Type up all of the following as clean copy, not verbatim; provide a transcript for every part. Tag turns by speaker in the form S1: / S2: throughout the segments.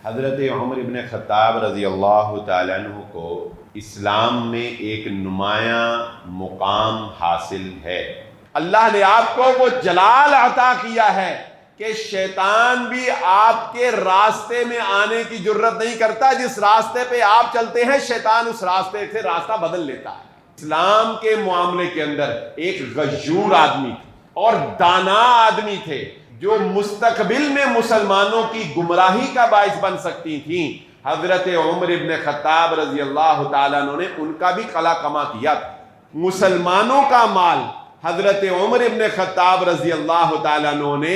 S1: حضرت عمر ابن خطاب رضی اللہ تعالیٰ عنہ کو اسلام میں ایک نمایاں مقام حاصل ہے۔ اللہ نے آپ کو وہ جلال عطا کیا ہے کہ شیطان بھی آپ کے راستے میں آنے کی جرت نہیں کرتا۔ جس راستے پہ آپ چلتے ہیں شیطان اس راستے سے راستہ بدل لیتا ہے۔ اسلام کے معاملے کے اندر ایک غیور آدمی اور دانا آدمی تھے جو مستقبل میں مسلمانوں کی گمراہی کا باعث بن سکتی تھیں۔ حضرت عمر ابن خطاب رضی اللہ تعالیٰ عنہ نے ان کا بھی قلع کما کیا۔ مسلمانوں کا مال حضرت عمر ابن خطاب رضی اللہ تعالیٰ عنہ نے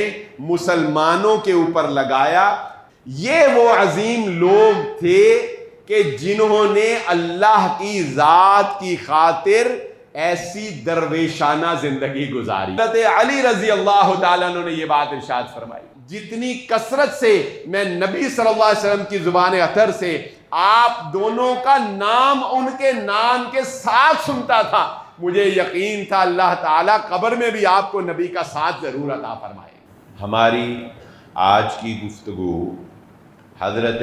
S1: مسلمانوں کے اوپر لگایا۔ یہ وہ عظیم لوگ تھے کہ جنہوں نے اللہ کی ذات کی خاطر ایسی درویشانہ زندگی گزاری۔ حضرت علی رضی اللہ تعالیٰ عنہ نے یہ بات ارشاد فرمائی، جتنی کثرت سے میں نبی صلی اللہ علیہ وسلم کی زبان اطہر سے آپ دونوں کا نام ان کے نام کے ساتھ سنتا تھا، مجھے یقین تھا اللہ تعالیٰ قبر میں بھی آپ کو نبی کا ساتھ ضرور عطا فرمائے۔ ہماری آج کی گفتگو حضرت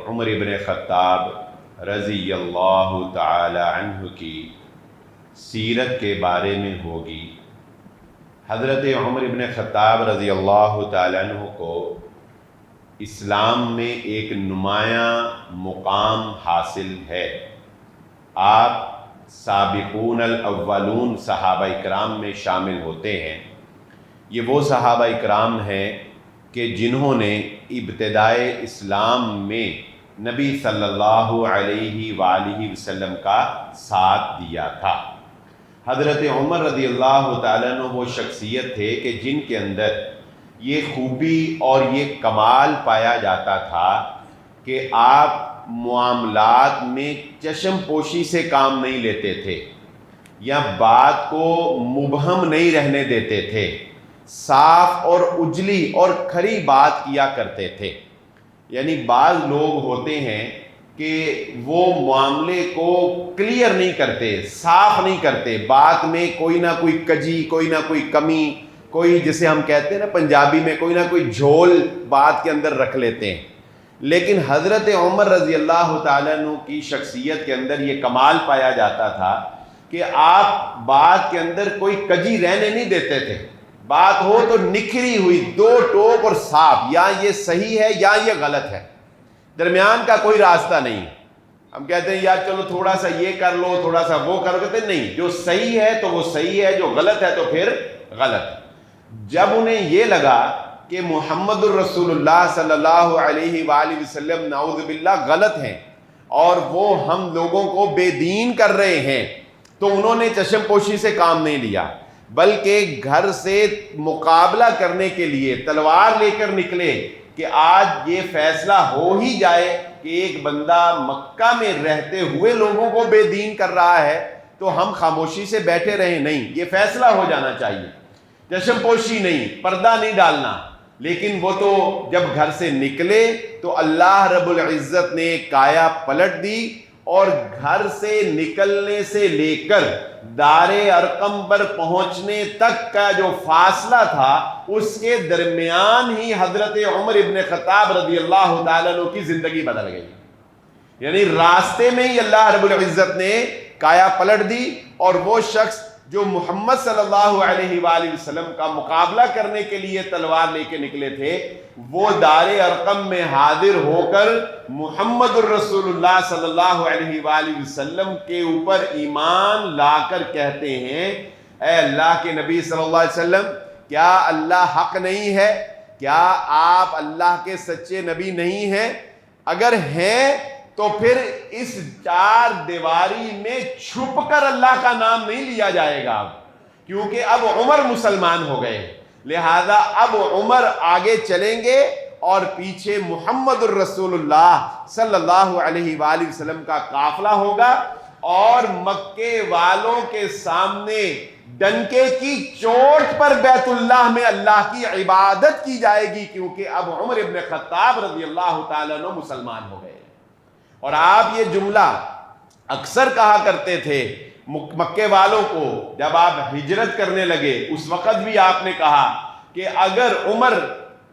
S1: عمر ابن خطاب رضی اللہ تعالی عنہ کی سیرت کے بارے میں ہوگی۔ حضرت عمر ابن خطاب رضی اللہ تعالی عنہ کو اسلام میں ایک نمایاں مقام حاصل ہے۔ آپ سابقون الاولون صحابہ اکرام میں شامل ہوتے ہیں۔ یہ وہ صحابہ اکرام ہیں کہ جنہوں نے ابتدائے اسلام میں نبی صلی اللہ علیہ وآلہ وسلم کا ساتھ دیا تھا۔ حضرت عمر رضی اللہ تعالیٰ عنہ وہ شخصیت تھے کہ جن کے اندر یہ خوبی اور یہ کمال پایا جاتا تھا کہ آپ معاملات میں چشم پوشی سے کام نہیں لیتے تھے یا بات کو مبہم نہیں رہنے دیتے تھے، صاف اور اجلی اور کھری بات کیا کرتے تھے۔ یعنی بعض لوگ ہوتے ہیں کہ وہ معاملے کو کلیئر نہیں کرتے، صاف نہیں کرتے، بات میں کوئی نہ کوئی کجی، کوئی نہ کوئی کمی، کوئی جسے ہم کہتے ہیں نا پنجابی میں کوئی نہ کوئی جھول بات کے اندر رکھ لیتے ہیں۔ لیکن حضرت عمر رضی اللہ تعالیٰ عنہ کی شخصیت کے اندر یہ کمال پایا جاتا تھا کہ آپ بات کے اندر کوئی کجی رہنے نہیں دیتے تھے۔ بات ہو تو نکھری ہوئی، دو ٹوک اور صاف، یا یہ صحیح ہے یا یہ غلط ہے، درمیان کا کوئی راستہ نہیں۔ ہم کہتے ہیں یار چلو تھوڑا سا یہ کر لو، تھوڑا سا وہ کر لو، کہتے ہیں نہیں، جو صحیح ہے تو وہ صحیح ہے، جو غلط ہے تو پھر غلط ہے۔ جب انہیں یہ لگا کہ محمد الرسول اللہ صلی اللہ علیہ وآلہ وسلم نعوذ باللہ غلط ہیں اور وہ ہم لوگوں کو بے دین کر رہے ہیں، تو انہوں نے چشم پوشی سے کام نہیں لیا، بلکہ گھر سے مقابلہ کرنے کے لیے تلوار لے کر نکلے کہ آج یہ فیصلہ ہو ہی جائے کہ ایک بندہ مکہ میں رہتے ہوئے لوگوں کو بے دین کر رہا ہے تو ہم خاموشی سے بیٹھے رہیں، نہیں، یہ فیصلہ ہو جانا چاہیے، چشم پوشی نہیں، پردہ نہیں ڈالنا۔ لیکن وہ تو جب گھر سے نکلے تو اللہ رب العزت نے کایا پلٹ دی، اور گھر سے نکلنے سے لے کر دار ارقم پر پہنچنے تک کا جو فاصلہ تھا اس کے درمیان ہی حضرت عمر ابن خطاب رضی اللہ تعالیٰ عنہ کی زندگی بدل گئی۔ یعنی راستے میں ہی اللہ رب العزت نے کایا پلٹ دی، اور وہ شخص جو محمد صلی اللہ علیہ وآلہ وسلم کا مقابلہ کرنے کے لیے تلوار لے کے نکلے تھے، وہ دار ارقم میں حاضر ہو کر محمد الرسول اللہ صلی اللہ علیہ وآلہ وسلم کے اوپر ایمان لا کر کہتے ہیں، اے اللہ کے نبی صلی اللہ علیہ وسلم، کیا اللہ حق نہیں ہے؟ کیا آپ اللہ کے سچے نبی نہیں ہیں؟ اگر ہیں تو پھر اس چار دیواری میں چھپ کر اللہ کا نام نہیں لیا جائے گا، کیونکہ اب عمر مسلمان ہو گئے، لہذا اب عمر آگے چلیں گے اور پیچھے محمد الرسول اللہ صلی اللہ علیہ وآلہ وسلم کا قافلہ ہوگا، اور مکے والوں کے سامنے ڈنکے کی چوٹ پر بیت اللہ میں اللہ کی عبادت کی جائے گی، کیونکہ اب عمر ابن خطاب رضی اللہ تعالیٰ عنہ مسلمان ہو گئے۔ اور آپ یہ جملہ اکثر کہا کرتے تھے مکے والوں کو جب آپ ہجرت کرنے لگے، اس وقت بھی آپ نے کہا کہ اگر عمر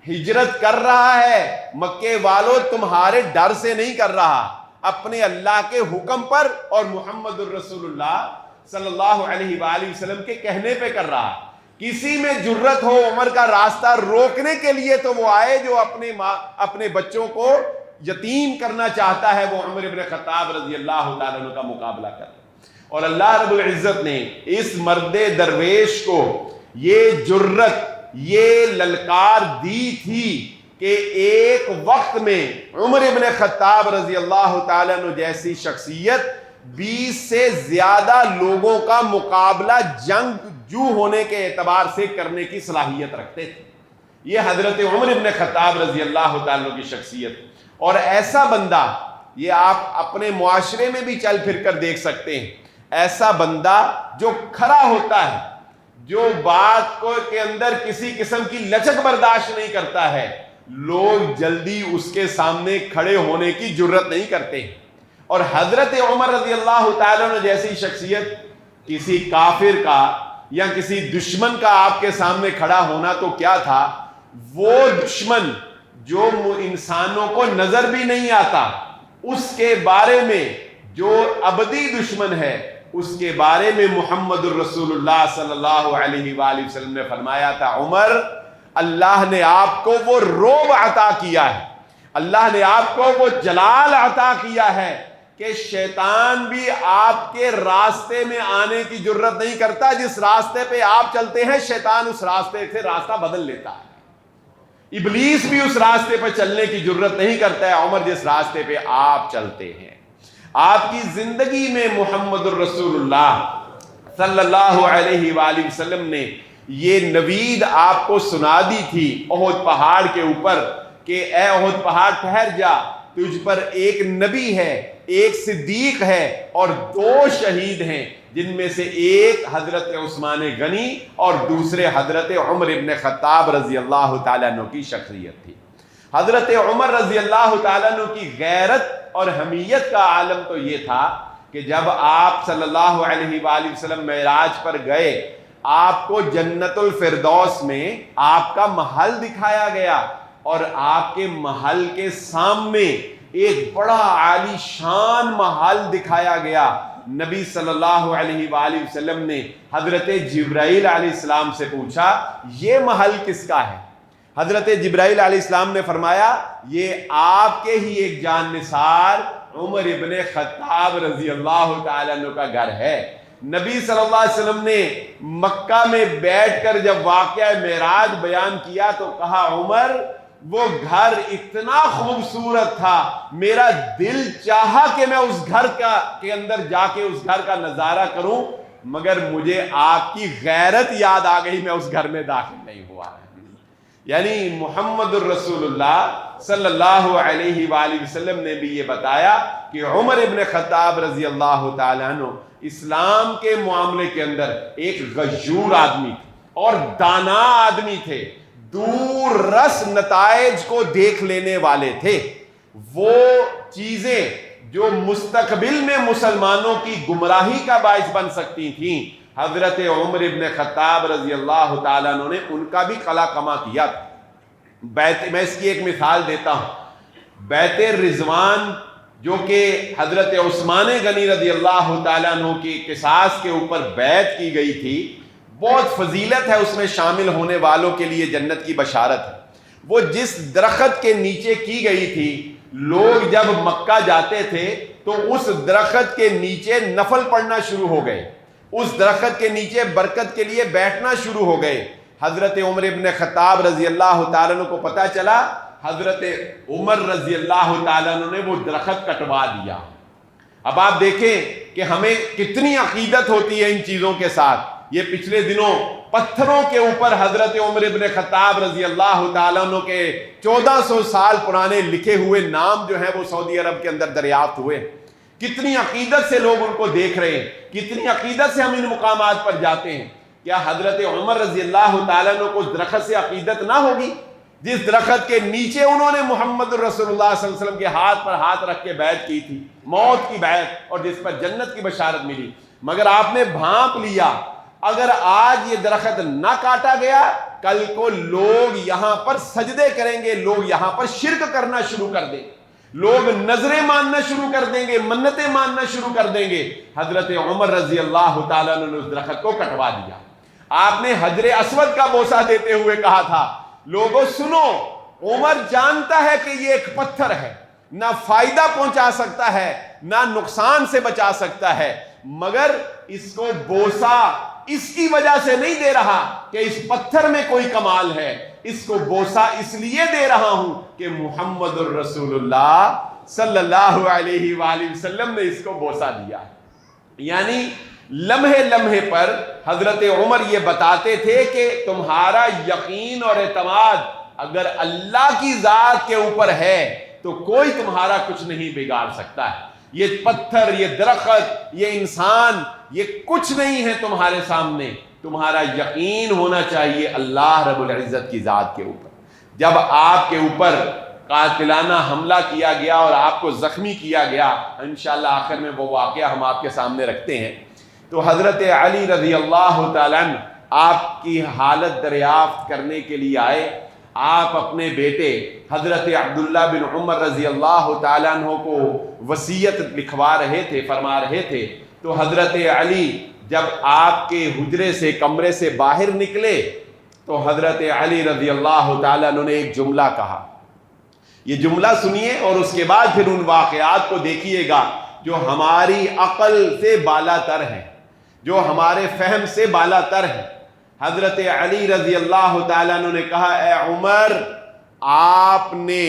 S1: ہجرت کر رہا ہے مکے والوں تمہارے ڈر سے نہیں کر رہا، اپنے اللہ کے حکم پر اور محمد الرسول اللہ صلی اللہ علیہ وآلہ وسلم کے کہنے پہ کر رہا۔ کسی میں جرت ہو عمر کا راستہ روکنے کے لیے تو وہ آئے، جو اپنے بچوں کو یتیم کرنا چاہتا ہے وہ عمر ابن خطاب رضی اللہ تعالیٰ عنہ کا مقابلہ کر۔ اور اللہ رب العزت نے اس مرد درویش کو یہ جرت، یہ للکار دی تھی کہ ایک وقت میں عمر ابن خطاب رضی اللہ تعالیٰ عنہ جیسی شخصیت 20 سے زیادہ لوگوں کا مقابلہ جنگجو ہونے کے اعتبار سے کرنے کی صلاحیت رکھتے تھے۔ یہ حضرت عمر ابن خطاب رضی اللہ تعالیٰ عنہ کی شخصیت، اور ایسا بندہ، یہ آپ اپنے معاشرے میں بھی چل پھر کر دیکھ سکتے ہیں، ایسا بندہ جو کھڑا ہوتا ہے، جو بات کو کے اندر کسی قسم کی لچک برداشت نہیں کرتا ہے، لوگ جلدی اس کے سامنے کھڑے ہونے کی جرت نہیں کرتے۔ اور حضرت عمر رضی اللہ تعالیٰ عنہ جیسی شخصیت، کسی کافر کا یا کسی دشمن کا آپ کے سامنے کھڑا ہونا تو کیا تھا، وہ دشمن جو انسانوں کو نظر بھی نہیں آتا، اس کے بارے میں جو ابدی دشمن ہے، اس کے بارے میں محمد الرسول اللہ صلی اللہ علیہ وآلہ وسلم نے فرمایا تھا، عمر، اللہ نے آپ کو وہ رعب عطا کیا ہے، اللہ نے آپ کو وہ جلال عطا کیا ہے کہ شیطان بھی آپ کے راستے میں آنے کی جرت نہیں کرتا۔ جس راستے پہ آپ چلتے ہیں شیطان اس راستے سے راستہ بدل لیتا ہے، ابلیس بھی اس راستے پہ چلنے کی جرت نہیں کرتا ہے عمر جس راستے پہ آپ چلتے ہیں۔ آپ کی زندگی میں محمد الرسول اللہ صلی اللہ علیہ وآلہ وسلم نے یہ نوید آپ کو سنا دی تھی احد پہاڑ کے اوپر کہ اے احد پہاڑ ٹھہر جا، تجھ پر ایک نبی ہے، ایک صدیق ہے اور 2 شہید ہیں، جن میں سے ایک حضرت عثمان غنی اور دوسرے حضرت عمر ابن خطاب رضی اللہ تعالیٰ عنہ کی شخصیت تھی۔ حضرت عمر رضی اللہ تعالیٰ عنہ کی غیرت اور حمیت کا عالم تو یہ تھا کہ جب آپ صلی اللہ علیہ وآلہ وسلم معراج پر گئے، آپ کو جنت الفردوس میں آپ کا محل دکھایا گیا، اور آپ کے محل کے سامنے ایک بڑا عالی شان محل دکھایا گیا۔ نبی صلی اللہ علیہ وآلہ وسلم نے حضرت جبرائیل علیہ السلام سے پوچھا، یہ محل کس کا ہے؟ حضرت جبرائیل علیہ السلام نے فرمایا، یہ آپ کے ہی ایک جان نثار عمر ابن خطاب رضی اللہ تعالیٰ عنہ کا گھر ہے۔ نبی صلی اللہ علیہ وسلم نے مکہ میں بیٹھ کر جب واقعہ معراج بیان کیا تو کہا، عمر، وہ گھر اتنا خوبصورت تھا، میرا دل چاہا کہ میں اس گھر کے اندر جا کے اس گھر کا نظارہ کروں، مگر مجھے آپ کی غیرت یاد آ گئی، میں اس گھر میں داخل نہیں ہوا۔ یعنی محمد الرسول اللہ صلی اللہ علیہ وآلہ وسلم نے بھی یہ بتایا کہ عمر ابن خطاب رضی اللہ تعالیٰ عنہ اسلام کے معاملے کے اندر ایک غیور آدمی تھے اور دانا آدمی تھے، دور رس نتائج کو دیکھ لینے والے تھے۔ وہ چیزیں جو مستقبل میں مسلمانوں کی گمراہی کا باعث بن سکتی تھیں، حضرت عمر ابن خطاب رضی اللہ تعالیٰ عنہ نے ان کا بھی قلع کما کیا تھا۔ میں اس کی ایک مثال دیتا ہوں، بیت رضوان جو کہ حضرت عثمان غنی رضی اللہ تعالیٰ عنہ کی قصاص کے اوپر بیعت کی گئی تھی، بہت فضیلت ہے اس میں شامل ہونے والوں کے لیے، جنت کی بشارت ہے۔ وہ جس درخت کے نیچے کی گئی تھی، لوگ جب مکہ جاتے تھے تو اس درخت کے نیچے نفل پڑھنا شروع ہو گئے، اس درخت کے نیچے برکت کے لیے بیٹھنا شروع ہو گئے۔ حضرت عمر ابن خطاب رضی اللہ تعالیٰ عنہ کو پتا چلا، حضرت عمر رضی اللہ تعالیٰ عنہ نے وہ درخت کٹوا دیا۔ اب آپ دیکھیں کہ ہمیں کتنی عقیدت ہوتی ہے ان چیزوں کے ساتھ۔ یہ پچھلے دنوں پتھروں کے اوپر حضرت عمر ابن خطاب رضی اللہ تعالیٰ عنہ کے 1400 سال پرانے لکھے ہوئے نام جو ہیں وہ سعودی عرب کے اندر دریافت ہوئے۔ کتنی عقیدت سے لوگ ان کو دیکھ رہے ہیں، کتنی عقیدت سے ہم ان مقامات پر جاتے ہیں۔ کیا حضرت عمر رضی اللہ تعالیٰ عنہ کو اس درخت سے عقیدت نہ ہوگی جس درخت کے نیچے انہوں نے محمد الرسول اللہ صلی اللہ علیہ وسلم کے ہاتھ پر ہاتھ رکھ کے بیعت کی تھی، موت کی بیعت، اور جس پر جنت کی بشارت ملی؟ مگر آپ نے بھانپ لیا، اگر آج یہ درخت نہ کاٹا گیا کل کو لوگ یہاں پر سجدے کریں گے، لوگ یہاں پر شرک کرنا شروع کر دیں گے، لوگ نظریں ماننا شروع کر دیں گے، منتیں ماننا شروع کر دیں گے۔ حضرت عمر رضی اللہ تعالیٰ عنہ نے اس درخت کو کٹوا دیا۔ آپ نے حجر اسود کا بوسہ دیتے ہوئے کہا تھا لوگوں سنو، عمر جانتا ہے کہ یہ ایک پتھر ہے، نہ فائدہ پہنچا سکتا ہے نہ نقصان سے بچا سکتا ہے، مگر اس کو بوسہ اس کی وجہ سے نہیں دے رہا کہ اس پتھر میں کوئی کمال ہے، اس کو بوسہ اس لیے دے رہا ہوں کہ محمد الرسول اللہ صلی اللہ علیہ وآلہ وسلم نے اس کو بوسہ دیا۔ یعنی لمحے لمحے پر حضرت عمر یہ بتاتے تھے کہ تمہارا یقین اور اعتماد اگر اللہ کی ذات کے اوپر ہے تو کوئی تمہارا کچھ نہیں بگاڑ سکتا ہے۔ یہ پتھر، یہ درخت، یہ انسان، یہ کچھ نہیں ہے تمہارے سامنے، تمہارا یقین ہونا چاہیے اللہ رب العزت کی ذات کے اوپر۔ جب آپ کے اوپر قاتلانہ حملہ کیا گیا اور آپ کو زخمی کیا گیا، انشاءاللہ آخر میں وہ واقعہ ہم آپ کے سامنے رکھتے ہیں، تو حضرت علی رضی اللہ تعالیٰ عنہ آپ کی حالت دریافت کرنے کے لیے آئے۔ آپ اپنے بیٹے حضرت عبداللہ بن عمر رضی اللہ تعالیٰ عنہ کو وصیت لکھوا رہے تھے، فرما رہے تھے، تو حضرت علی جب آپ کے حجرے سے، کمرے سے باہر نکلے تو حضرت علی رضی اللہ تعالیٰ عنہ نے ایک جملہ کہا۔ یہ جملہ سنیے اور اس کے بعد پھر ان واقعات کو دیکھیے گا جو ہماری عقل سے بالا تر ہیں، جو ہمارے فہم سے بالا تر ہیں۔ حضرت علی رضی اللہ تعالیٰ عنہ نے کہا اے عمر، آپ نے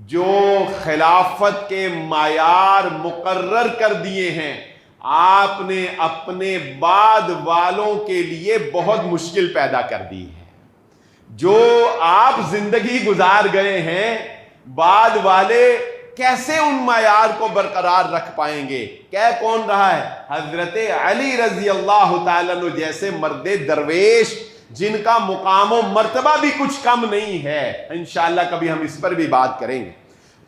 S1: جو خلافت کے معیار مقرر کر دیے ہیں، آپ نے اپنے بعد والوں کے لیے بہت مشکل پیدا کر دی ہے۔ جو آپ زندگی گزار گئے ہیں، بعد والے کیسے ان معیار کو برقرار رکھ پائیں گے؟ کہہ کون رہا ہے؟ حضرت علی رضی اللہ تعالیٰ عنہ جیسے مرد درویش جن کا مقام و مرتبہ بھی کچھ کم نہیں ہے۔ انشاءاللہ کبھی ہم اس پر بھی بات کریں گے۔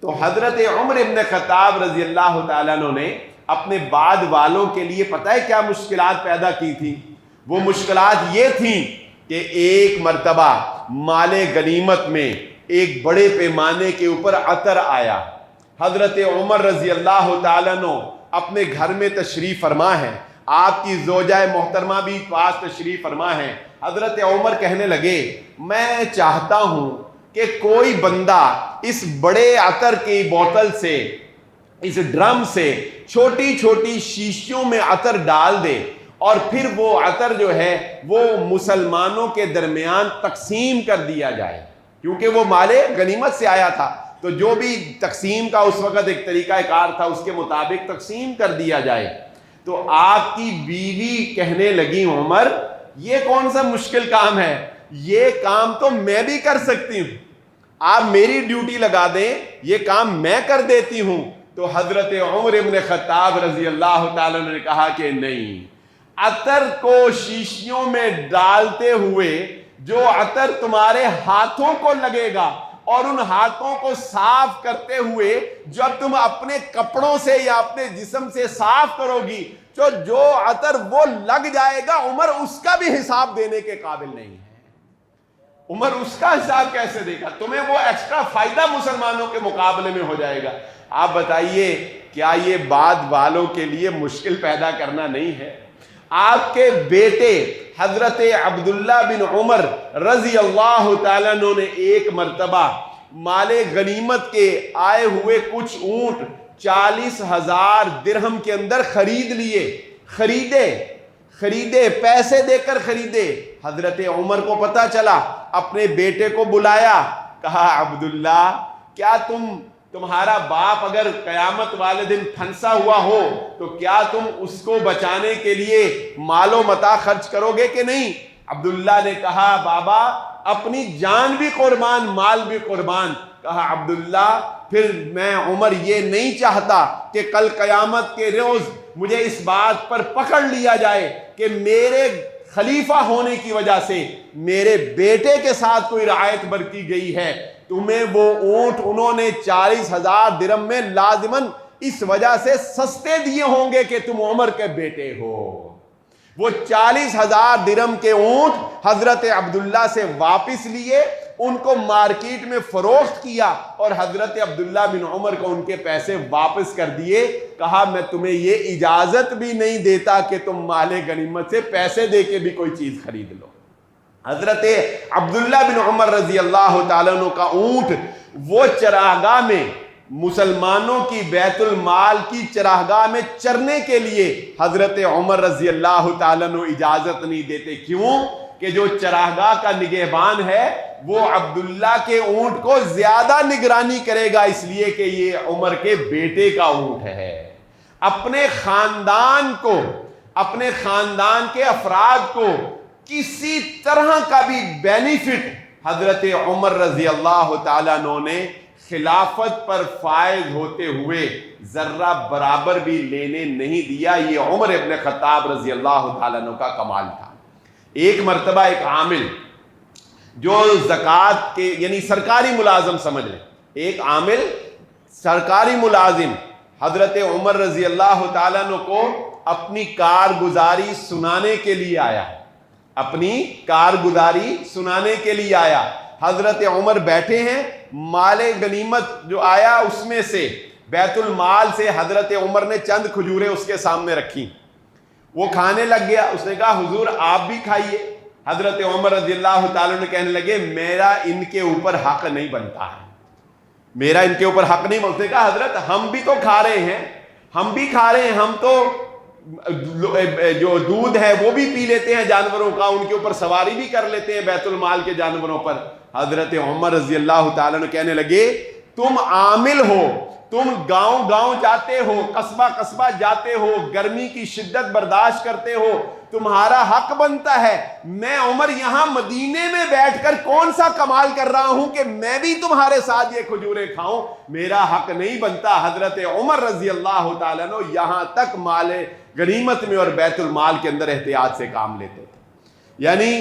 S1: تو حضرت عمر ابن خطاب رضی اللہ تعالیٰ عنہ نے اپنے بعد والوں کے لیے پتہ ہے کیا مشکلات پیدا کی تھی؟ وہ مشکلات یہ تھیں کہ ایک مرتبہ مال غنیمت میں ایک بڑے پیمانے کے اوپر عطر آیا۔ حضرت عمر رضی اللہ تعالیٰ عنہ اپنے گھر میں تشریف فرما ہے، آپ کی زوجہ محترمہ بھی پاس تشریف فرما ہے۔ حضرت عمر کہنے لگے میں چاہتا ہوں کہ کوئی بندہ اس بڑے عطر کی بوتل سے، اس ڈرم سے چھوٹی چھوٹی شیشیوں میں عطر ڈال دے اور پھر وہ عطر جو ہے وہ مسلمانوں کے درمیان تقسیم کر دیا جائے، کیونکہ وہ مال غنیمت سے آیا تھا تو جو بھی تقسیم کا اس وقت ایک طریقہ کار تھا اس کے مطابق تقسیم کر دیا جائے۔ تو آپ کی بیوی کہنے لگی عمر یہ کون سا مشکل کام ہے، یہ کام تو میں بھی کر سکتی ہوں، آپ میری ڈیوٹی لگا دیں، یہ کام میں کر دیتی ہوں۔ تو حضرت عمر ابن خطاب رضی اللہ تعالیٰ نے کہا کہ نہیں، عطر کو شیشیوں میں ڈالتے ہوئے جو عطر تمہارے ہاتھوں کو لگے گا اور ان ہاتھوں کو صاف کرتے ہوئے جب تم اپنے کپڑوں سے یا اپنے جسم سے صاف کرو گی جو عطر وہ لگ جائے گا، عمر اس کا بھی حساب دینے کے قابل نہیں ہے۔ عمر اس کا حساب کیسے دے گا؟ تمہیں وہ ایکسٹرا فائدہ مسلمانوں کے مقابلے میں ہو جائے گا۔ آپ بتائیے کیا یہ بعد والوں کے لیے مشکل پیدا کرنا نہیں ہے؟ آپ کے بیٹے حضرت عبداللہ بن عمر رضی اللہ تعالیٰ عنہ نے ایک مرتبہ مال غنیمت کے آئے ہوئے کچھ اونٹ 40,000 درہم کے اندر خرید لیے، خریدے پیسے دے کر خریدے۔ حضرت عمر کو پتا چلا، اپنے بیٹے کو بلایا، کہا عبداللہ کیا تمہارا باپ اگر قیامت والے دن پھنسا ہوا ہو تو کیا تم اس کو بچانے کے لیے مال و متاع خرچ کرو گے کہ نہیں؟ عبداللہ نے کہا بابا اپنی جان بھی قربان، مال بھی قربان۔ کہا عبداللہ پھر میں عمر یہ نہیں چاہتا کہ کل قیامت کے روز مجھے اس بات پر پکڑ لیا جائے کہ میرے خلیفہ ہونے کی وجہ سے میرے بیٹے کے ساتھ کوئی رعایت برتی گئی ہے۔ تمہیں وہ اونٹ انہوں نے 40,000 درہم میں لازماً اس وجہ سے سستے دیے ہوں گے کہ تم عمر کے بیٹے ہو۔ وہ 40,000 درہم کے اونٹ حضرت عبداللہ سے واپس لیے، ان کو مارکیٹ میں فروخت کیا اور حضرت عبداللہ بن عمر کو ان کے پیسے واپس کر دیے. کہا میں تمہیں یہ اجازت بھی نہیں دیتا کہ تم مال غنیمت سے پیسے دے کے بھی کوئی چیز خرید لو. حضرت عبداللہ بن عمر رضی اللہ تعالیٰ عنہ کا اونٹ وہ چراگاہ میں، مسلمانوں کی بیت المال کی چراگاہ میں چرنے کے لیے حضرت عمر رضی اللہ تعالیٰ عنہ اجازت نہیں دیتے. کیوں؟ کہ جو چراگاہ کا نگہبان ہے وہ عبداللہ کے اونٹ کو زیادہ نگرانی کرے گا، اس لیے کہ یہ عمر کے بیٹے کا اونٹ ہے. اپنے خاندان کو، اپنے خاندان کے افراد کو کسی طرح کا بھی بینیفٹ حضرت عمر رضی اللہ تعالیٰ عنہ نے خلافت پر فائز ہوتے ہوئے ذرہ برابر بھی لینے نہیں دیا. یہ عمر ابن خطاب رضی اللہ تعالیٰ عنہ کا کمال تھا. ایک مرتبہ ایک عامل جو زکوٰۃ کے یعنی سرکاری ملازم سمجھ لیں، ایک عامل سرکاری ملازم حضرت عمر رضی اللہ تعالیٰ عنہ کو اپنی کارگزاری سنانے کے لیے آیا، اپنی کارگزاری سنانے کے لیے آیا. حضرت عمر بیٹھے ہیں، مال غنیمت جو آیا اس میں سے بیت المال سے حضرت عمر نے چند کھجوریں اس کے سامنے رکھی. وہ کھانے لگ گیا. اس نے کہا حضور آپ بھی کھائیے. حضرت عمر رضی اللہ تعالیٰ نے کہنے لگے میرا ان کے اوپر حق نہیں بنتا ہے، میرا ان کے اوپر حق نہیں بنتا. اس نے کہا حضرت ہم بھی تو کھا رہے ہیں، ہم بھی کھا رہے ہیں، ہم تو جو دودھ ہے وہ بھی پی لیتے ہیں جانوروں کا، ان کے اوپر سواری بھی کر لیتے ہیں بیت المال کے جانوروں پر. حضرت عمر رضی اللہ تعالیٰ نے کہنے لگے تم عامل ہو، تم گاؤں گاؤں جاتے ہو، قصبہ قصبہ جاتے ہو، گرمی کی شدت برداشت کرتے ہو، تمہارا حق بنتا ہے. میں عمر یہاں مدینے میں بیٹھ کر کون سا کمال کر رہا ہوں کہ میں بھی تمہارے ساتھ یہ کھجوریں کھاؤں؟ میرا حق نہیں بنتا. حضرت عمر رضی اللہ تعالیٰ عنہ یہاں تک مال غنیمت میں اور بیت المال کے اندر احتیاط سے کام لیتے تھے. یعنی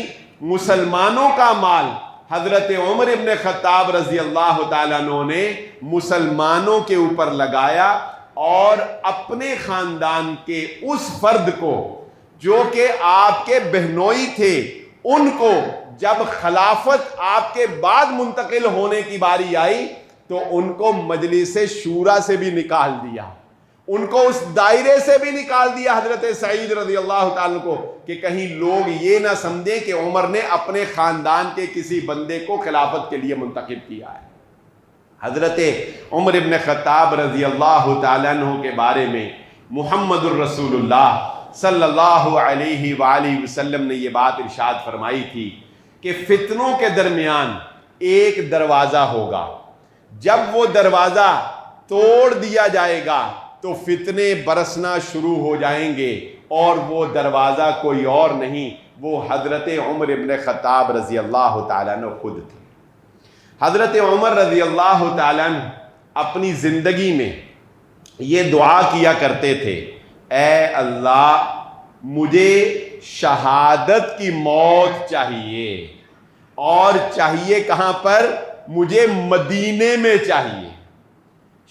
S1: مسلمانوں کا مال حضرت عمر ابن خطاب رضی اللہ تعالیٰ عنہ نے مسلمانوں کے اوپر لگایا اور اپنے خاندان کے اس فرد کو جو کہ آپ کے بہنوئی تھے، ان کو جب خلافت آپ کے بعد منتقل ہونے کی باری آئی تو ان کو مجلس شورا سے بھی نکال دیا، ان کو اس دائرے سے بھی نکال دیا حضرت سعید رضی اللہ تعالیٰ کو، کہ کہیں لوگ یہ نہ سمجھیں کہ عمر نے اپنے خاندان کے کسی بندے کو خلافت کے لیے منتخب کیا ہے. حضرت عمر ابن خطاب رضی اللہ تعالیٰ عنہ کے بارے میں محمد الرسول اللہ صلی اللہ علیہ وآلہ وسلم نے یہ بات ارشاد فرمائی تھی کہ فتنوں کے درمیان ایک دروازہ ہوگا، جب وہ دروازہ توڑ دیا جائے گا تو فتنے برسنا شروع ہو جائیں گے، اور وہ دروازہ کوئی اور نہیں، وہ حضرت عمر ابن خطاب رضی اللہ تعالیٰ عنہ خود تھے. حضرت عمر رضی اللہ تعالیٰ عنہ اپنی زندگی میں یہ دعا کیا کرتے تھے، اے اللہ مجھے شہادت کی موت چاہیے، اور چاہیے کہاں پر؟ مجھے مدینے میں چاہیے.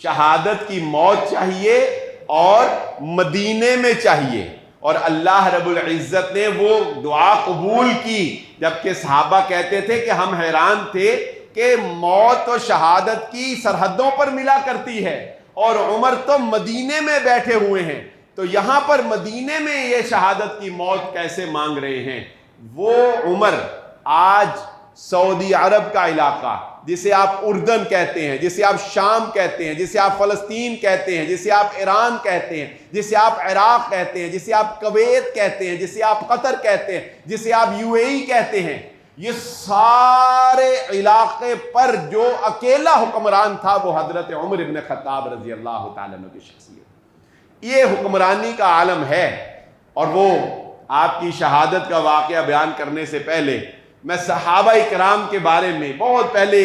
S1: شہادت کی موت چاہیے اور مدینے میں چاہیے. اور اللہ رب العزت نے وہ دعا قبول کی، جبکہ صحابہ کہتے تھے کہ ہم حیران تھے کہ موت و شہادت کی سرحدوں پر ملا کرتی ہے اور عمر تو مدینے میں بیٹھے ہوئے ہیں، تو یہاں پر مدینے میں یہ شہادت کی موت کیسے مانگ رہے ہیں؟ وہ عمر آج سعودی عرب کا علاقہ جسے آپ اردن کہتے ہیں، جسے آپ شام کہتے ہیں، جسے آپ فلسطین کہتے ہیں، جسے آپ ایران کہتے ہیں، جسے آپ عراق کہتے ہیں، جسے آپ کویت کہتے ہیں، جسے آپ قطر کہتے ہیں، جسے آپ UAE کہتے ہیں، یہ سارے علاقے پر جو اکیلا حکمران تھا وہ حضرت عمر ابن خطاب رضی اللہ تعالیٰ عنہ کی شخصیت. یہ حکمرانی کا عالم ہے. اور وہ آپ کی شہادت کا واقعہ بیان کرنے سے پہلے میں صحابہ کرام کے بارے میں بہت پہلے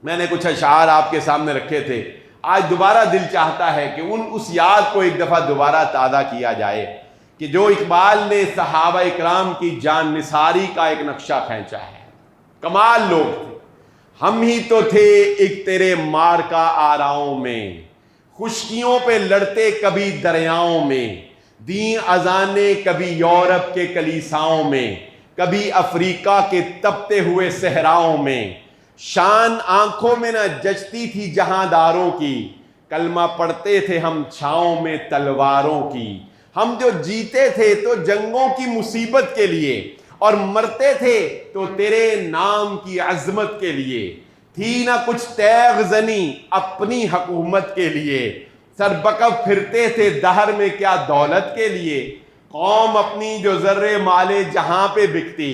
S1: میں نے کچھ اشعار آپ کے سامنے رکھے تھے. آج دوبارہ دل چاہتا ہے کہ اس یاد کو ایک دفعہ دوبارہ تازہ کیا جائے کہ جو اقبال نے صحابہ کرام کی جان نثاری کا ایک نقشہ کھینچا ہے. کمال لوگ تھے. ہم ہی تو تھے ایک تیرے مار کا آراؤں میں، خشکیوں پہ لڑتے کبھی دریاؤں میں، دیں اذانیں کبھی یورپ کے کلیساؤں میں، کبھی افریقہ کے تپتے ہوئے صحراؤں میں، شان آنکھوں میں نہ جچتی تھی جہاں داروں کی، کلمہ پڑھتے تھے ہم چھاؤں میں تلواروں کی، ہم جو جیتے تھے تو جنگوں کی مصیبت کے لیے، اور مرتے تھے تو تیرے نام کی عظمت کے لیے، تھی نہ کچھ تیغ زنی اپنی حکومت کے لیے، سربکف پھرتے تھے دہر میں کیا دولت کے لیے، قوم اپنی جو ذرے مالے جہاں پہ بکتی،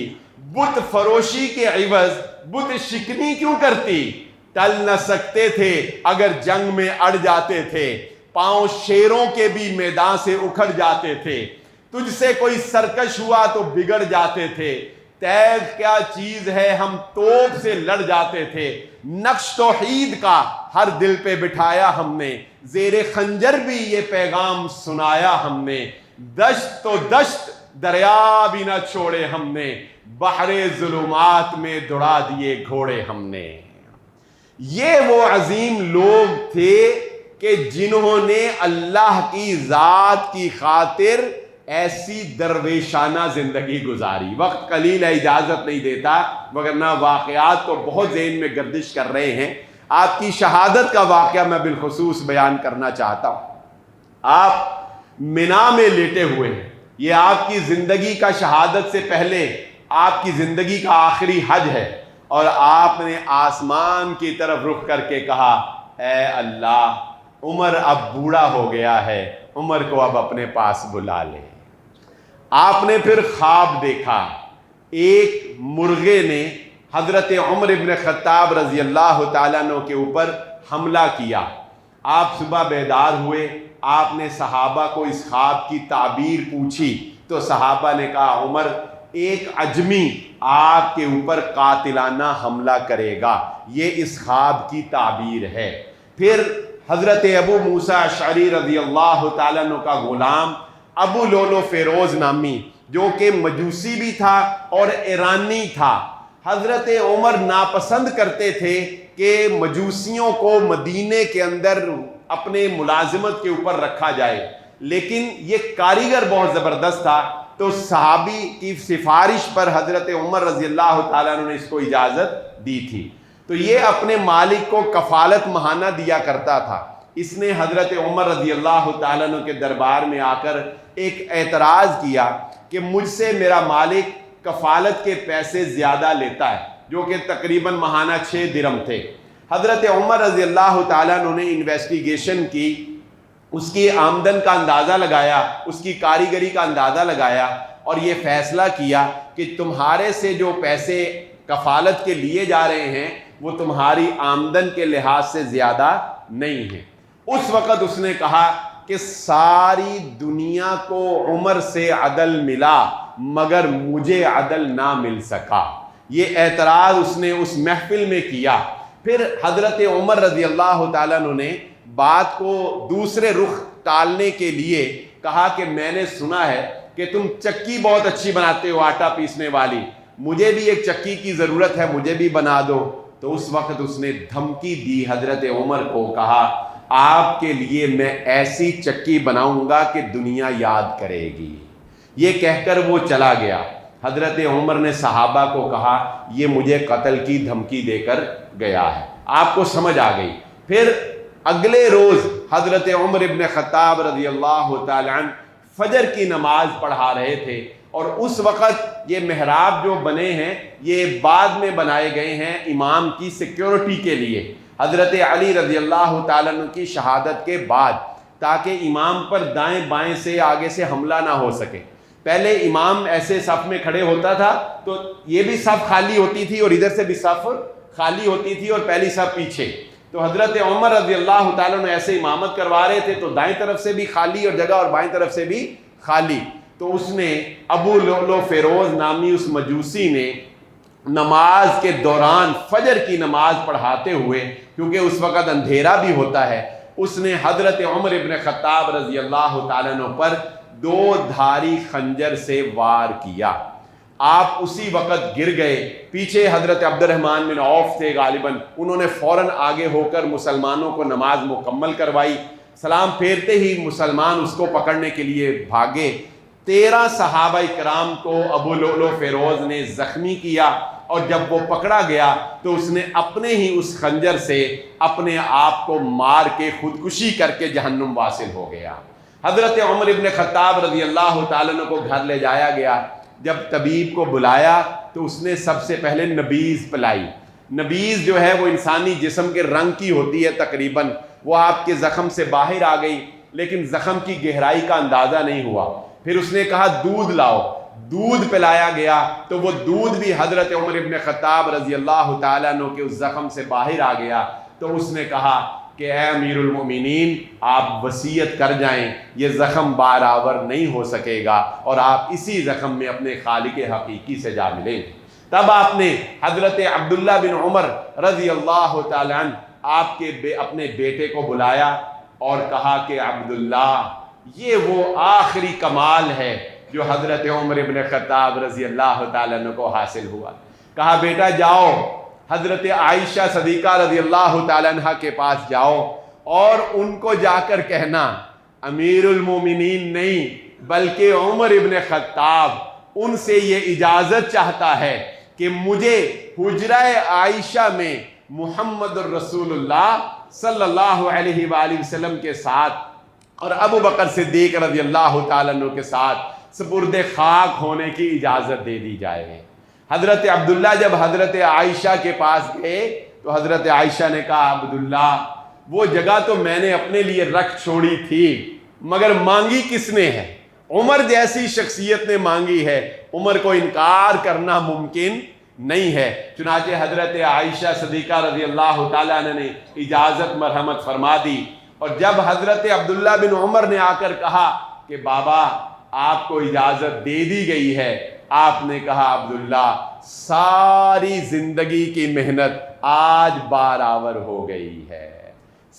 S1: بت فروشی کے عوض بت شکنی کیوں کرتی، ٹل نہ سکتے تھے اگر جنگ میں اڑ جاتے تھے، پاؤں شیروں کے بھی میدان سے اکھڑ جاتے تھے، تجھ سے کوئی سرکش ہوا تو بگڑ جاتے تھے، تیغ کیا چیز ہے ہم توپ سے لڑ جاتے تھے، نقش توحید کا ہر دل پہ بٹھایا ہم نے، زیر خنجر بھی یہ پیغام سنایا ہم نے، دشت تو دشت دریا بھی نہ چھوڑے ہم نے، بحر ظلمات میں دوڑا دیے گھوڑے ہم نے۔ یہ وہ عظیم لوگ تھے کہ جنہوں نے اللہ کی ذات کی خاطر ایسی درویشانہ زندگی گزاری۔ وقت قلیل ہے، اجازت نہیں دیتا، وگرنہ واقعات تو بہت ذہن میں گردش کر رہے ہیں۔ آپ کی شہادت کا واقعہ میں بالخصوص بیان کرنا چاہتا ہوں۔ آپ منا میں لیٹے ہوئے ہیں، یہ آپ کی زندگی کا شہادت سے پہلے آپ کی زندگی کا آخری حج ہے، اور آپ نے آسمان کی طرف رخ کر کے کہا، اے اللہ، عمر اب بوڑھا ہو گیا ہے، عمر کو اب اپنے پاس بلا لے۔ آپ نے پھر خواب دیکھا، ایک مرغے نے حضرت عمر ابن خطاب رضی اللہ تعالیٰ عنہ کے اوپر حملہ کیا۔ آپ صبح بیدار ہوئے، آپ نے صحابہ کو اس خواب کی تعبیر پوچھی تو صحابہ نے کہا، عمر، ایک عجمی آپ کے اوپر قاتلانہ حملہ کرے گا، یہ اس خواب کی تعبیر ہے۔ پھر حضرت ابو موسیٰ اشعری رضی اللہ تعالیٰ عنہ کا غلام ابو لولو فیروز نامی، جو کہ مجوسی بھی تھا اور ایرانی تھا، حضرت عمر ناپسند کرتے تھے کہ مجوسیوں کو مدینے کے اندر اپنے ملازمت کے اوپر رکھا جائے، لیکن یہ کاریگر بہت زبردست تھا، تو صحابی کی سفارش پر حضرت عمر رضی اللہ تعالیٰ عنہ نے اس کو اجازت دی تھی۔ تو یہ اپنے مالک کو کفالت ماہانہ دیا کرتا تھا۔ اس نے حضرت عمر رضی اللہ تعالیٰ عنہ کے دربار میں آ کر ایک اعتراض کیا کہ مجھ سے میرا مالک کفالت کے پیسے زیادہ لیتا ہے، جو کہ تقریباً ماہانہ 6 درہم تھے۔ حضرت عمر رضی اللہ تعالیٰ عنہ نے انویسٹیگیشن کی، اس کی آمدن کا اندازہ لگایا، اس کی کاریگری کا اندازہ لگایا، اور یہ فیصلہ کیا کہ تمہارے سے جو پیسے کفالت کے لیے جا رہے ہیں وہ تمہاری آمدن کے لحاظ سے زیادہ نہیں ہیں۔ اس وقت اس نے کہا کہ ساری دنیا کو عمر سے عدل ملا مگر مجھے عدل نہ مل سکا۔ یہ اعتراض اس نے اس محفل میں کیا۔ پھر حضرت عمر رضی اللہ تعالیٰ عنہ نے بات کو دوسرے رخ ٹالنے کے لیے کہا کہ میں نے سنا ہے کہ تم چکی بہت اچھی بناتے ہو، آٹا پیسنے والی، مجھے بھی ایک چکی کی ضرورت ہے، مجھے بھی بنا دو۔ تو اس وقت اس نے دھمکی دی حضرت عمر کو، کہا آپ کے لیے میں ایسی چکی بناؤں گا کہ دنیا یاد کرے گی۔ یہ کہہ کر وہ چلا گیا۔ حضرت عمر نے صحابہ کو کہا یہ مجھے قتل کی دھمکی دے کر گیا ہے۔ آپ کو سمجھ آ گئی۔ پھر اگلے روز حضرت عمر ابن خطاب رضی اللہ تعالیٰ عنہ فجر کی نماز پڑھا رہے تھے، اور اس وقت یہ محراب جو بنے ہیں یہ بعد میں بنائے گئے ہیں امام کی سیکیورٹی کے لیے، حضرت علی رضی اللہ تعالیٰ عنہ کی شہادت کے بعد، تاکہ امام پر دائیں بائیں سے آگے سے حملہ نہ ہو سکے۔ پہلے امام ایسے صف میں کھڑے ہوتا تھا تو یہ بھی صف خالی ہوتی تھی اور ادھر سے بھی صف خالی ہوتی تھی اور پہلی صف پیچھے، تو حضرت عمر رضی اللہ تعالیٰ عنہ ایسے امامت کروا رہے تھے تو دائیں طرف سے بھی خالی اور جگہ اور بائیں طرف سے بھی خالی۔ تو اس نے ابو لولو فیروز نامی اس مجوسی نے نماز کے دوران فجر کی نماز پڑھاتے ہوئے، کیونکہ اس وقت اندھیرا بھی ہوتا ہے، اس نے حضرت عمر ابن خطاب رضی اللہ تعالیٰ عنہ پر 2 دھاری خنجر سے وار کیا۔ آپ اسی وقت گر گئے۔ پیچھے حضرت عبد الرحمن بن عوف تھے غالباً، انہوں نے فوراً آگے ہو کر مسلمانوں کو نماز مکمل کروائی۔ سلام پھیرتے ہی مسلمان اس کو پکڑنے کے لیے بھاگے۔ 13 صحابہ کرام کو ابو لؤلؤ فیروز نے زخمی کیا، اور جب وہ پکڑا گیا تو اس نے اپنے ہی اس خنجر سے اپنے آپ کو مار کے خودکشی کر کے جہنم واصل ہو گیا۔ حضرت عمر ابن خطاب رضی اللہ تعالیٰ عنہ کو گھر لے جایا گیا۔ جب طبیب کو بلایا تو اس نے سب سے پہلے نبیذ پلائی۔ نبیذ جو ہے وہ انسانی جسم کے رنگ کی ہوتی ہے تقریباً، وہ آپ کے زخم سے باہر آ گئی لیکن زخم کی گہرائی کا اندازہ نہیں ہوا۔ پھر اس نے کہا دودھ لاؤ، دودھ پلایا گیا تو وہ دودھ بھی حضرت عمر ابن خطاب رضی اللہ تعالیٰ عنہ کے اس زخم سے باہر آ گیا۔ تو اس نے کہا کہ اے امیر المومنین، آپ وصیت کر جائیں، یہ زخم بار آور نہیں ہو سکے گا اور آپ اسی زخم میں اپنے خالق حقیقی سے جا ملیں۔ تب آپ نے حضرت عبداللہ بن عمر رضی اللہ تعالیٰ عنہ آپ کے اپنے بیٹے کو بلایا اور کہا کہ عبداللہ، یہ وہ آخری کمال ہے جو حضرت عمر ابن خطاب رضی اللہ تعالیٰ عنہ کو حاصل ہوا۔ کہا بیٹا جاؤ، حضرت عائشہ صدیقہ رضی اللہ تعالیٰ عنہ کے پاس جاؤ اور ان کو جا کر کہنا امیر المومنین نہیں بلکہ عمر ابن خطاب ان سے یہ اجازت چاہتا ہے کہ مجھے حجرہ عائشہ میں محمد الرسول اللہ صلی اللہ علیہ وآلہ وسلم کے ساتھ اور ابو بکر صدیق رضی اللہ تعالیٰ عنہ کے ساتھ سپرد خاک ہونے کی اجازت دے دی جائے۔ حضرت عبداللہ جب حضرت عائشہ کے پاس گئے تو حضرت عائشہ نے کہا عبداللہ، وہ جگہ تو میں نے اپنے لیے رکھ چھوڑی تھی مگر مانگی کس نے ہے؟ عمر جیسی شخصیت نے مانگی ہے، عمر کو انکار کرنا ممکن نہیں ہے۔ چنانچہ حضرت عائشہ صدیقہ رضی اللہ تعالیٰ عنہ نے اجازت مرحمت فرما دی، اور جب حضرت عبداللہ بن عمر نے آ کر کہا کہ بابا آپ کو اجازت دے دی گئی ہے، آپ نے کہا عبداللہ ساری زندگی کی محنت آج بارآور ہو گئی ہے،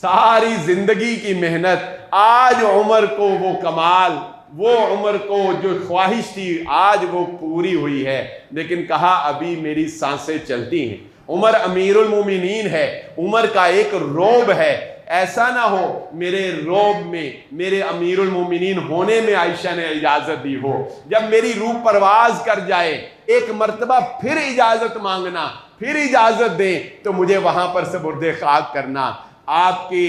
S1: ساری زندگی کی محنت آج عمر کو وہ کمال، وہ عمر کو جو خواہش تھی آج وہ پوری ہوئی ہے۔ لیکن کہا ابھی میری سانسیں چلتی ہیں، عمر امیر المومنین ہے، عمر کا ایک روب ہے، ایسا نہ ہو میرے روب میں میرے امیر المومنین ہونے میں عائشہ نے اجازت دی ہو، جب میری روح پرواز کر جائے ایک مرتبہ پھر اجازت مانگنا، پھر اجازت دیں تو مجھے وہاں پر سپرد خاک کرنا۔ آپ کے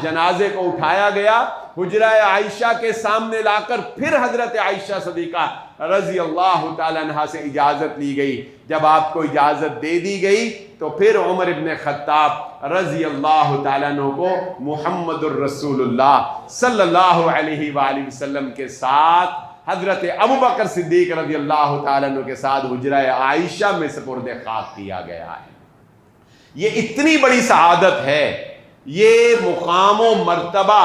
S1: جنازے کو اٹھایا گیا، حجرہ عائشہ کے سامنے لا کر پھر حضرت عائشہ صدیقہ رضی اللہ تعالیٰ عنہ سے اجازت لی گئی۔ جب آپ کو اجازت دے دی گئی تو پھر عمر ابن خطاب رضی اللہ تعالیٰ عنہ کو محمد الرسول اللہ صلی اللہ علیہ وآلہ وسلم کے ساتھ حضرت ابو بکر صدیق رضی اللہ تعالیٰ عنہ کے ساتھ حجرہ عائشہ میں سپرد خاک کیا گیا ہے۔ یہ اتنی بڑی سعادت ہے، یہ مقام و مرتبہ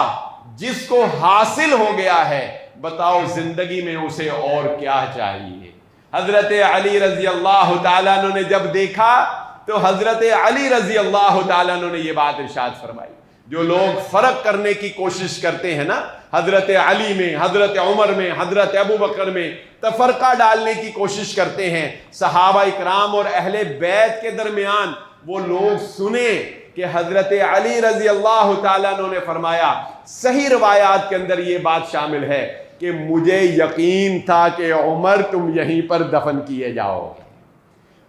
S1: جس کو حاصل ہو گیا ہے، بتاؤ زندگی میں اسے اور کیا چاہیے۔ حضرت علی رضی اللہ تعالیٰ عنہ نے جب دیکھا تو حضرت علی رضی اللہ تعالیٰ عنہ نے یہ بات ارشاد فرمائی۔ جو لوگ فرق کرنے کی کوشش کرتے ہیں نا، حضرت علی میں، حضرت عمر میں، حضرت ابو بکر میں تفرقہ ڈالنے کی کوشش کرتے ہیں، صحابہ اکرام اور اہل بیت کے درمیان، وہ لوگ سنیں کہ حضرت علی رضی اللہ تعالیٰ عنہ نے فرمایا، صحیح روایات کے اندر یہ بات شامل ہے کہ مجھے یقین تھا کہ عمر تم یہیں پر دفن کیے جاؤ گے،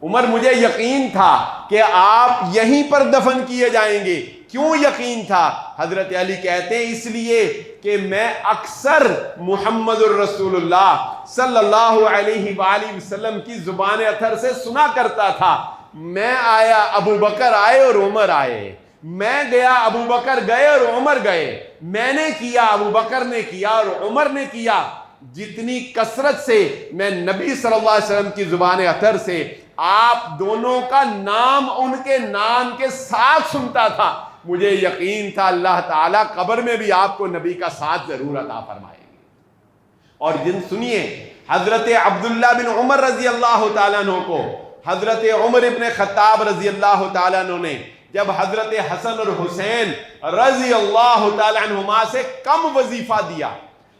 S1: عمر مجھے یقین تھا کہ آپ یہیں پر دفن کیے جائیں گے۔ کیوں یقین تھا؟ حضرت علی کہتے ہیں اس لیے کہ میں اکثر محمد الرسول اللہ صلی اللہ علیہ وآلہ وسلم کی زبان اطہر سے سنا کرتا تھا، میں آیا ابو بکر آئے اور عمر آئے، میں گیا ابو بکر گئے اور عمر گئے، میں نے کیا ابو بکر نے کیا اور عمر نے کیا۔ جتنی کثرت سے میں نبی صلی اللہ علیہ وسلم کی زبان اطہر سے آپ دونوں کا نام ان کے نام کے ساتھ سنتا تھا، مجھے یقین تھا اللہ تعالیٰ قبر میں بھی آپ کو نبی کا ساتھ ضرور عطا فرمائے گے۔ اور جن سنیے حضرت عبداللہ بن عمر رضی اللہ تعالیٰ عنہ کو حضرت عمر ابن خطاب رضی اللہ تعالیٰ عنہ نے جب حضرت حسن اور حسین رضی اللہ تعالیٰ عنہما سے کم وظیفہ دیا،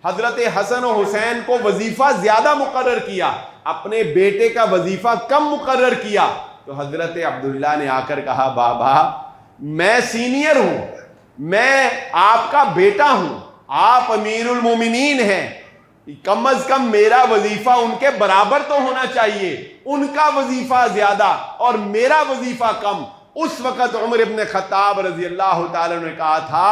S1: حضرت حسن و حسین کو وظیفہ زیادہ مقرر کیا، اپنے بیٹے کا وظیفہ کم مقرر کیا، تو حضرت عبداللہ نے آ کر کہا بابا میں سینئر ہوں، میں آپ کا بیٹا ہوں، آپ امیر المومنین ہیں، کم از کم میرا وظیفہ ان کے برابر تو ہونا چاہیے، ان کا وظیفہ زیادہ اور میرا وظیفہ کم۔ اس وقت عمر ابن خطاب رضی اللہ تعالیٰ نے کہا تھا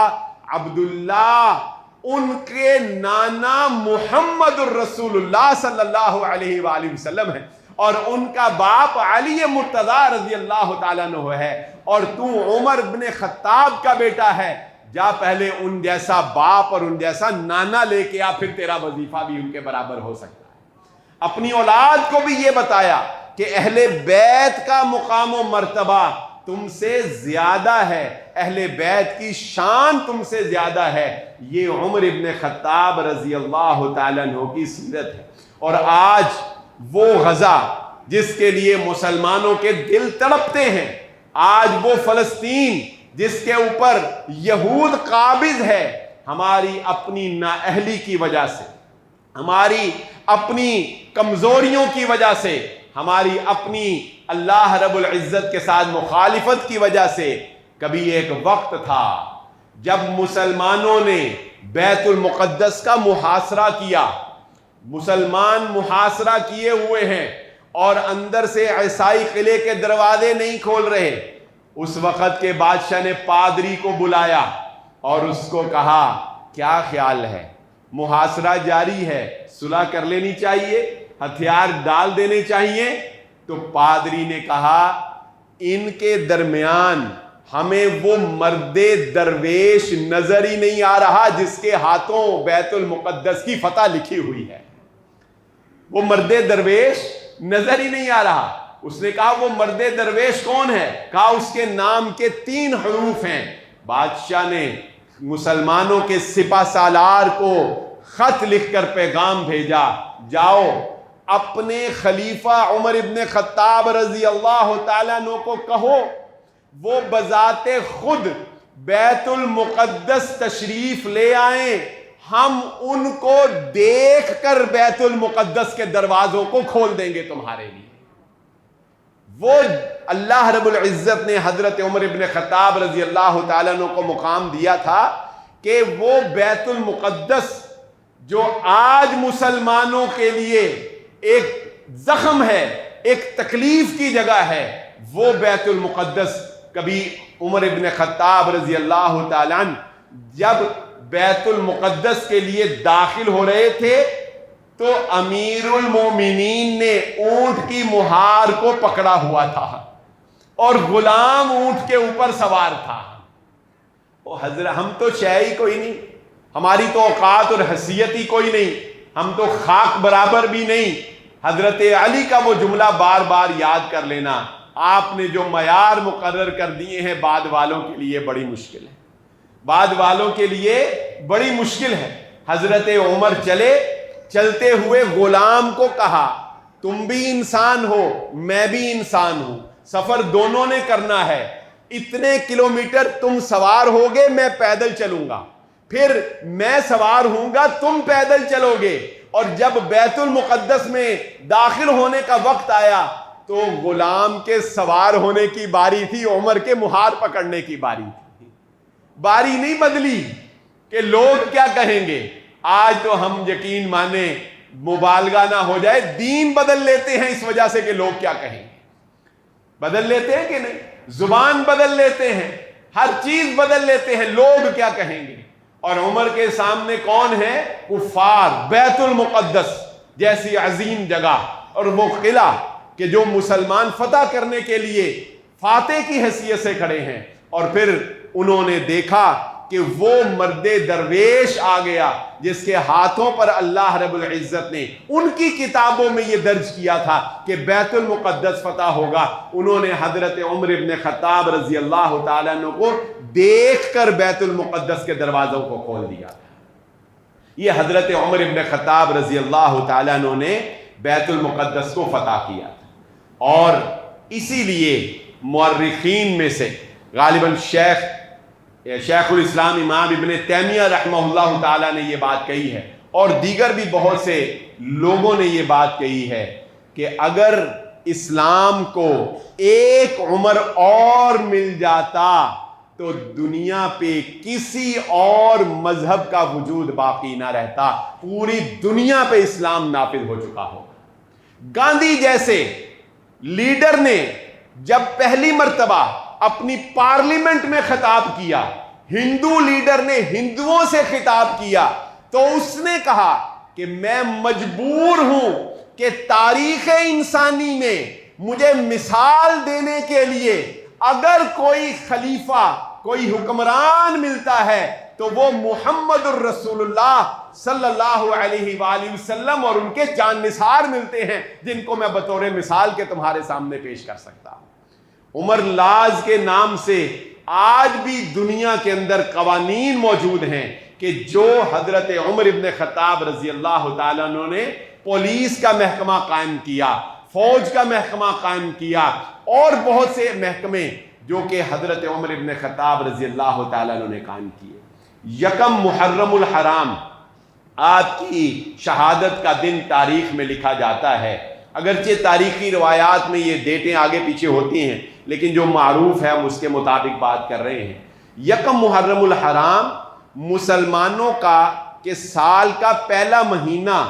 S1: عبداللہ ان کے نانا محمد الرسول اللہ صلی اللہ علیہ وآلہ وسلم ہے، اور ان کا باپ علی مرتضیٰ رضی اللہ تعالیٰ عنہ ہے، اور تو عمر ابن خطاب کا بیٹا ہے، جا پہلے ان جیسا باپ اور ان جیسا نانا لے کے آ، پھر تیرا وظیفہ بھی ان کے برابر ہو سکتا ہے۔ اپنی اولاد کو بھی یہ بتایا کہ اہل بیت کا مقام و مرتبہ تم سے زیادہ ہے، اہل بیت کی شان تم سے زیادہ ہے۔ یہ عمر ابن خطاب رضی اللہ تعالیٰ عنہ کی سیرت ہے۔ اور آج وہ غزہ جس کے لیے مسلمانوں کے دل تڑپتے ہیں، آج وہ فلسطین جس کے اوپر یہود قابض ہے، ہماری اپنی نااہلی کی وجہ سے، ہماری اپنی کمزوریوں کی وجہ سے، ہماری اپنی اللہ رب العزت کے ساتھ مخالفت کی وجہ سے، کبھی ایک وقت تھا جب مسلمانوں نے بیت المقدس کا محاصرہ کیا، مسلمان محاصرہ کیے ہوئے ہیں اور اندر سے عیسائی قلعے کے دروازے نہیں کھول رہے۔ اس وقت کے بادشاہ نے پادری کو بلایا اور اس کو کہا کیا خیال ہے، محاصرہ جاری ہے، صلح کر لینی چاہیے، ہتھیار ڈال دینے چاہیے؟ تو پادری نے کہا ان کے درمیان ہمیں وہ مرد درویش نظر ہی نہیں آ رہا جس کے ہاتھوں بیت المقدس کی فتح لکھی ہوئی ہے، وہ مرد درویش نظر ہی نہیں آ رہا۔ اس نے کہا وہ مرد درویش کون ہے؟ کہا اس کے نام کے 3 حروف ہیں۔ بادشاہ نے مسلمانوں کے سپہ سالار کو خط لکھ کر پیغام بھیجا، جاؤ اپنے خلیفہ عمر ابن خطاب رضی اللہ تعالیٰ عنہ کو کہو وہ بذات خود بیت المقدس تشریف لے آئیں، ہم ان کو دیکھ کر بیت المقدس کے دروازوں کو کھول دیں گے تمہارے لیے۔ وہ اللہ رب العزت نے حضرت عمر ابن خطاب رضی اللہ تعالیٰ عنہ کو مقام دیا تھا کہ وہ بیت المقدس جو آج مسلمانوں کے لیے ایک زخم ہے، ایک تکلیف کی جگہ ہے، وہ بیت المقدس کبھی عمر ابن خطاب رضی اللہ تعالیٰ عنہ جب بیت المقدس کے لیے داخل ہو رہے تھے تو امیر المومنین نے اونٹ کی مہار کو پکڑا ہوا تھا اور غلام اونٹ کے اوپر سوار تھا۔ او حضرت ہم تو شے ہی کوئی نہیں، ہماری تو اوقات اور حیثیت ہی کوئی نہیں، ہم تو خاک برابر بھی نہیں۔ حضرت علی کا وہ جملہ بار بار یاد کر لینا، آپ نے جو معیار مقرر کر دیے ہیں بعد والوں کے لیے بڑی مشکل ہے، بعد والوں کے لیے بڑی مشکل ہے۔ حضرت عمر چلتے ہوئے غلام کو کہا تم بھی انسان ہو میں بھی انسان ہوں، سفر دونوں نے کرنا ہے، اتنے کلومیٹر تم سوار ہوگے میں پیدل چلوں گا، پھر میں سوار ہوں گا تم پیدل چلو گے، اور جب بیت المقدس میں داخل ہونے کا وقت آیا تو غلام کے سوار ہونے کی باری تھی، عمر کے مہار پکڑنے کی باری تھی۔ باری نہیں بدلی کہ لوگ کیا کہیں گے۔ آج تو ہم یقین مانے مبالغہ نہ ہو جائے دین بدل لیتے ہیں اس وجہ سے کہ لوگ کیا کہیں گے، بدل لیتے ہیں کہ نہیں، زبان بدل لیتے ہیں، ہر چیز بدل لیتے ہیں، لوگ کیا کہیں گے۔ اور عمر کے سامنے کون ہے؟ کفار، بیت المقدس جیسی عظیم جگہ اور وہ قلعہ کہ جو مسلمان فتح کرنے کے لیے فاتح کی حیثیت سے کھڑے ہیں، اور پھر انہوں نے دیکھا کہ وہ مرد درویش آ گیا جس کے ہاتھوں پر اللہ رب العزت نے ان کی کتابوں میں یہ درج کیا تھا کہ بیت المقدس فتح ہوگا۔ انہوں نے حضرت عمر ابن خطاب رضی اللہ تعالیٰ عنہ کو دیکھ کر بیت المقدس کے دروازوں کو کھول دیا تھا۔ یہ حضرت عمر ابن خطاب رضی اللہ تعالیٰ عنہ نے بیت المقدس کو فتح کیا تھا، اور اسی لیے مورخین میں سے غالباً شیخ الاسلام امام ابن تیمیہ رحمہ اللہ تعالیٰ نے یہ بات کہی ہے، اور دیگر بھی بہت سے لوگوں نے یہ بات کہی ہے کہ اگر اسلام کو ایک عمر اور مل جاتا تو دنیا پہ کسی اور مذہب کا وجود باقی نہ رہتا، پوری دنیا پہ اسلام نافذ ہو چکا ہو۔ گاندھی جیسے لیڈر نے جب پہلی مرتبہ اپنی پارلیمنٹ میں خطاب کیا، ہندو لیڈر نے ہندوؤں سے خطاب کیا، تو اس نے کہا کہ میں مجبور ہوں کہ تاریخ انسانی میں مجھے مثال دینے کے لیے اگر کوئی خلیفہ، کوئی حکمران ملتا ہے تو وہ محمد الرسول اللہ صلی اللہ علیہ وآلہ وسلم اور ان کے جان نثار ملتے ہیں، جن کو میں بطور مثال کے تمہارے سامنے پیش کر سکتا ہوں۔ عمر لاز کے نام سے آج بھی دنیا کے اندر قوانین موجود ہیں کہ جو حضرت عمر ابن خطاب رضی اللہ تعالیٰ عنہ نے پولیس کا محکمہ قائم کیا، فوج کا محکمہ قائم کیا، اور بہت سے محکمے جو کہ حضرت عمر ابن خطاب رضی اللہ تعالیٰ عنہ نے قائم کیے۔ یکم محرم الحرام آپ کی شہادت کا دن تاریخ میں لکھا جاتا ہے، اگرچہ تاریخی روایات میں یہ ڈیٹیں آگے پیچھے ہوتی ہیں، لیکن جو معروف ہے ہم اس کے مطابق بات کر رہے ہیں۔ یکم محرم الحرام مسلمانوں کا کہ سال کا پہلا مہینہ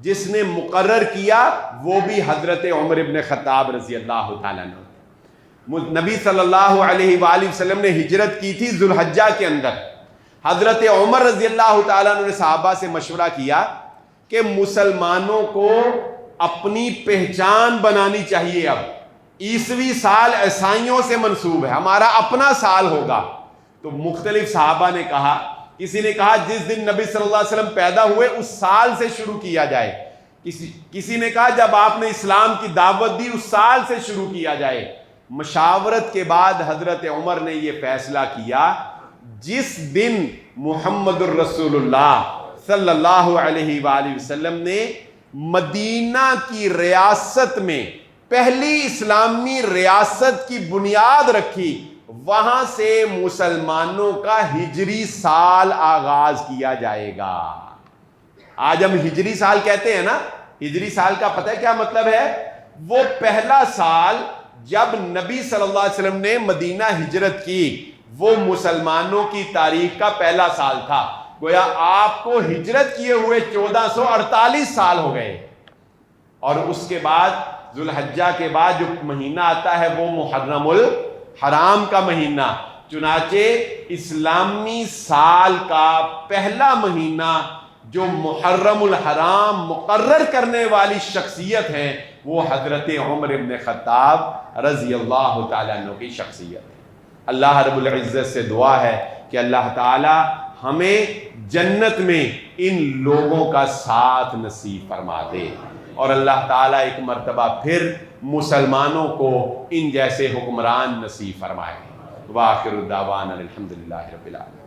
S1: جس نے مقرر کیا وہ بھی حضرت عمر ابن خطاب رضی اللہ تعالیٰ عنہ۔ نبی صلی اللہ علیہ وآلہ وسلم نے ہجرت کی تھی ذوالحجہ کے اندر۔ حضرت عمر رضی اللہ تعالیٰ عنہ نے صحابہ سے مشورہ کیا کہ مسلمانوں کو اپنی پہچان بنانی چاہیے، اب عیسوی سال عیسائیوں سے منسوب ہے، ہمارا اپنا سال ہوگا۔ تو مختلف صحابہ نے کہا، کسی نے کہا جس دن نبی صلی اللہ علیہ وسلم پیدا ہوئے اس سال سے شروع کیا جائے، کسی نے کہا جب آپ نے اسلام کی دعوت دی اس سال سے شروع کیا جائے۔ مشاورت کے بعد حضرت عمر نے یہ فیصلہ کیا جس دن محمد الرسول اللہ صلی اللہ علیہ وآلہ وسلم نے مدینہ کی ریاست میں پہلی اسلامی ریاست کی بنیاد رکھی، وہاں سے مسلمانوں کا ہجری سال آغاز کیا جائے گا۔ آج ہم ہجری سال کہتے ہیں نا، ہجری سال کا پتہ ہے کیا مطلب ہے؟ وہ پہلا سال جب نبی صلی اللہ علیہ وسلم نے مدینہ ہجرت کی، وہ مسلمانوں کی تاریخ کا پہلا سال تھا۔ گویا آپ کو ہجرت کیے ہوئے 1448 سال ہو گئے، اور اس کے بعد ذوالحجہ کے بعد جو مہینہ آتا ہے وہ محرم الحرام کا مہینہ۔ چنانچہ اسلامی سال کا پہلا مہینہ جو محرم الحرام مقرر کرنے والی شخصیت ہے وہ حضرت عمر ابن خطاب رضی اللہ تعالیٰ عنہ کی شخصیت ہے۔ اللہ رب العزت سے دعا ہے کہ اللہ تعالیٰ ہمیں جنت میں ان لوگوں کا ساتھ نصیب فرما دے، اور اللہ تعالیٰ ایک مرتبہ پھر مسلمانوں کو ان جیسے حکمران نصیب فرمائے۔ وآخر الدعوانا الحمدللہ رب العالمین۔